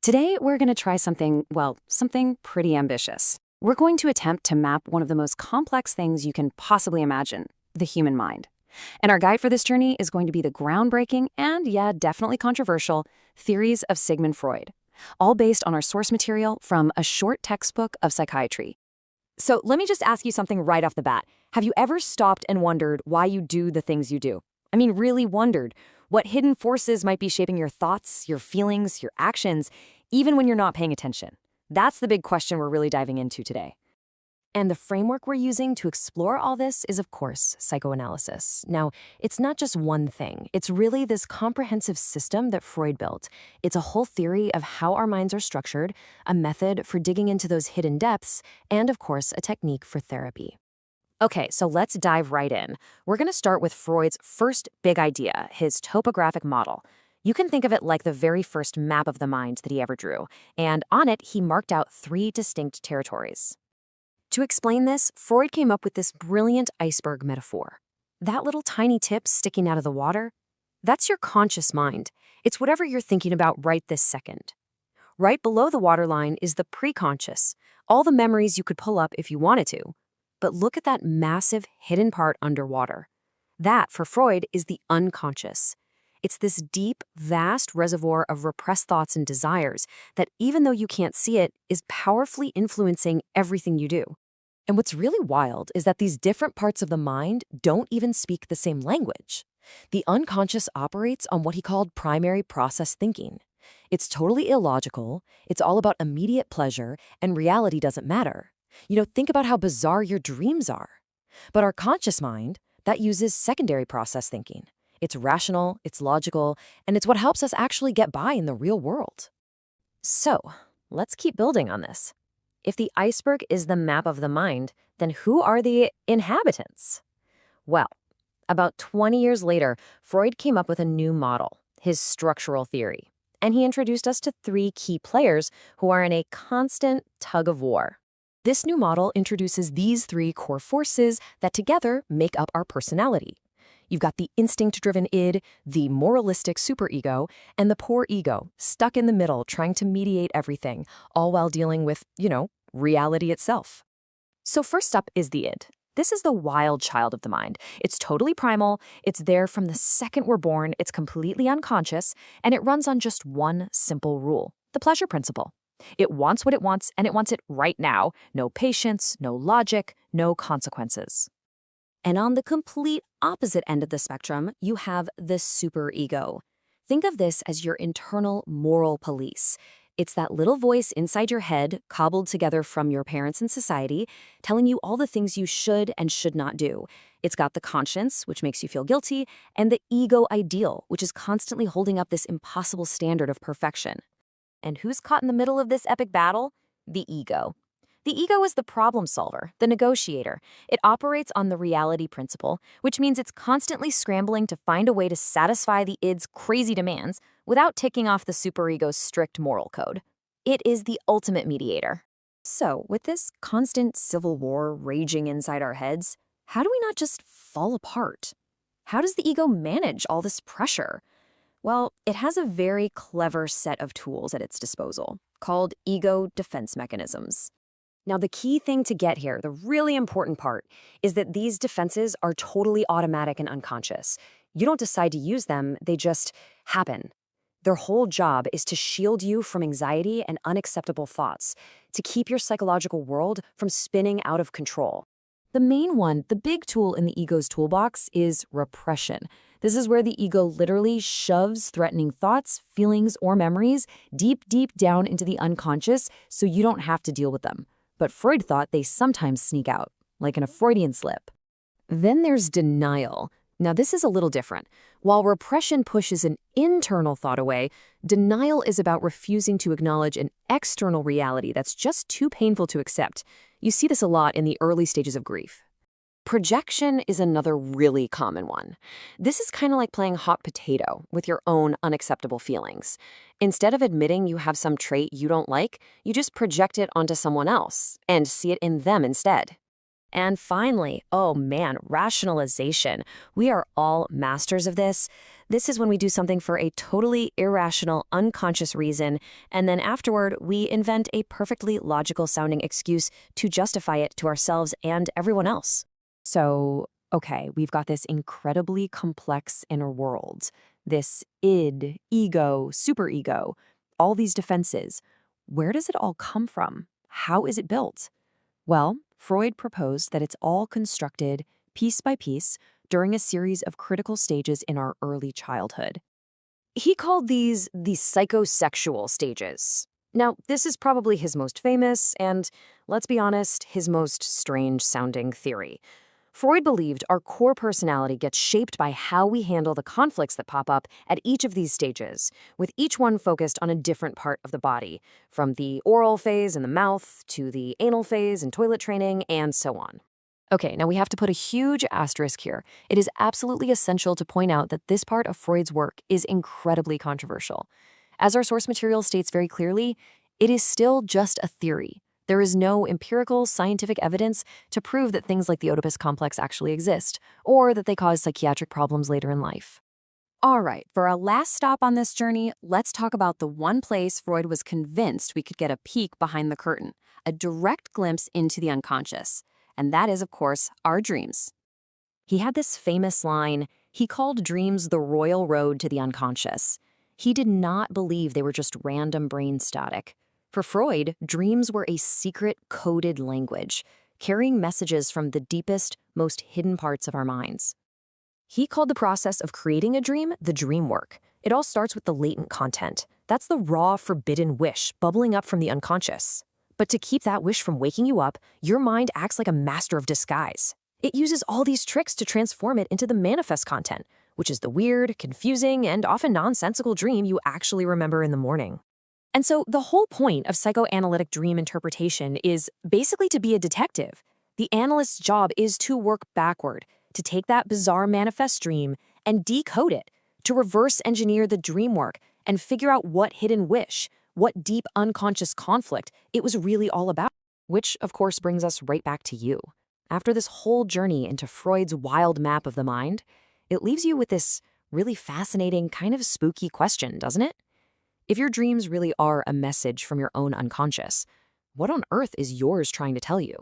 Today, we're going to try something, well, something pretty ambitious. We're going to attempt to map one of the most complex things you can possibly imagine, the human mind. And our guide for this journey is going to be the groundbreaking and, yeah, definitely controversial theories of Sigmund Freud, all based on our source material from a short textbook of psychiatry. So let me just ask you something right off the bat. Have you ever stopped and wondered why you do the things you do? I mean, really wondered what hidden forces might be shaping your thoughts, your feelings, your actions, even when you're not paying attention? That's the big question we're really diving into today. And the framework we're using to explore all this is, of course, psychoanalysis. Now, it's not just one thing. It's really this comprehensive system that Freud built. It's a whole theory of how our minds are structured, a method for digging into those hidden depths, and, of course, a technique for therapy. Okay, so let's dive right in. We're going to start with Freud's first big idea, his topographic model. You can think of it like the very first map of the mind that he ever drew, and on it, he marked out 3 distinct territories. To explain this, Freud came up with this brilliant iceberg metaphor. That little tiny tip sticking out of the water, that's your conscious mind. It's whatever you're thinking about right this second. Right below the waterline is the preconscious, all the memories you could pull up if you wanted to. But look at that massive hidden part underwater. That, for Freud, is the unconscious. It's this deep, vast reservoir of repressed thoughts and desires that, even though you can't see it, is powerfully influencing everything you do. And what's really wild is that these different parts of the mind don't even speak the same language. The unconscious operates on what he called primary process thinking. It's totally illogical, it's all about immediate pleasure, and reality doesn't matter. Think about how bizarre your dreams are. But our conscious mind, that uses secondary process thinking. It's rational, it's logical, and it's what helps us actually get by in the real world. So, let's keep building on this. If the iceberg is the map of the mind, then who are the inhabitants? Well, about 20 years later, Freud came up with a new model, his structural theory. And he introduced us to 3 key players who are in a constant tug of war. This new model introduces these 3 core forces that together make up our personality. You've got the instinct-driven id, the moralistic superego, and the poor ego, stuck in the middle trying to mediate everything, all while dealing with, reality itself. So first up is the id. This is the wild child of the mind. It's totally primal, it's there from the second we're born, it's completely unconscious, and it runs on just one simple rule, the pleasure principle. It wants what it wants, and it wants it right now. No patience, no logic, no consequences. And on the complete opposite end of the spectrum, you have the superego. Think of this as your internal moral police. It's that little voice inside your head, cobbled together from your parents and society, telling you all the things you should and should not do. It's got the conscience, which makes you feel guilty, and the ego ideal, which is constantly holding up this impossible standard of perfection. And who's caught in the middle of this epic battle? The ego. The ego is the problem solver, the negotiator. It operates on the reality principle, which means it's constantly scrambling to find a way to satisfy the id's crazy demands without ticking off the superego's strict moral code. It is the ultimate mediator. So, with this constant civil war raging inside our heads, how do we not just fall apart? How does the ego manage all this pressure? Well, it has a very clever set of tools at its disposal, called ego defense mechanisms. Now, the key thing to get here, the really important part, is that these defenses are totally automatic and unconscious. You don't decide to use them, they just happen. Their whole job is to shield you from anxiety and unacceptable thoughts, to keep your psychological world from spinning out of control. The main one, the big tool in the ego's toolbox, is repression. This is where the ego literally shoves threatening thoughts, feelings, or memories deep, deep down into the unconscious so you don't have to deal with them. But Freud thought they sometimes sneak out, like in a Freudian slip. Then there's denial. Now, this is a little different. While repression pushes an internal thought away, denial is about refusing to acknowledge an external reality that's just too painful to accept. You see this a lot in the early stages of grief. Projection is another really common one. This is kind of like playing hot potato with your own unacceptable feelings. Instead of admitting you have some trait you don't like, you just project it onto someone else and see it in them instead. And finally, oh man, rationalization. We are all masters of this. This is when we do something for a totally irrational, unconscious reason, and then afterward, we invent a perfectly logical-sounding excuse to justify it to ourselves and everyone else. So, okay, we've got this incredibly complex inner world. This id, ego, superego, all these defenses. Where does it all come from? How is it built? Well, Freud proposed that it's all constructed piece by piece during a series of critical stages in our early childhood. He called these the psychosexual stages. Now, this is probably his most famous and, let's be honest, his most strange-sounding theory. Freud believed our core personality gets shaped by how we handle the conflicts that pop up at each of these stages, with each one focused on a different part of the body, from the oral phase in the mouth to the anal phase in toilet training, and so on. Okay, now we have to put a huge asterisk here. It is absolutely essential to point out that this part of Freud's work is incredibly controversial. As our source material states very clearly, it is still just a theory. There is no empirical scientific evidence to prove that things like the Oedipus complex actually exist, or that they cause psychiatric problems later in life. All right, for our last stop on this journey, let's talk about the one place Freud was convinced we could get a peek behind the curtain, a direct glimpse into the unconscious. And that is, of course, our dreams. He had this famous line, he called dreams the royal road to the unconscious. He did not believe they were just random brain static. For Freud, dreams were a secret coded language, carrying messages from the deepest, most hidden parts of our minds. He called the process of creating a dream the dream work. It all starts with the latent content. That's the raw, forbidden wish bubbling up from the unconscious. But to keep that wish from waking you up, your mind acts like a master of disguise. It uses all these tricks to transform it into the manifest content, which is the weird, confusing, and often nonsensical dream you actually remember in the morning. And so the whole point of psychoanalytic dream interpretation is basically to be a detective. The analyst's job is to work backward, to take that bizarre manifest dream and decode it, to reverse engineer the dream work and figure out what hidden wish, what deep unconscious conflict it was really all about. Which, of course, brings us right back to you. After this whole journey into Freud's wild map of the mind, it leaves you with this really fascinating, kind of spooky question, doesn't it? If your dreams really are a message from your own unconscious, what on earth is yours trying to tell you?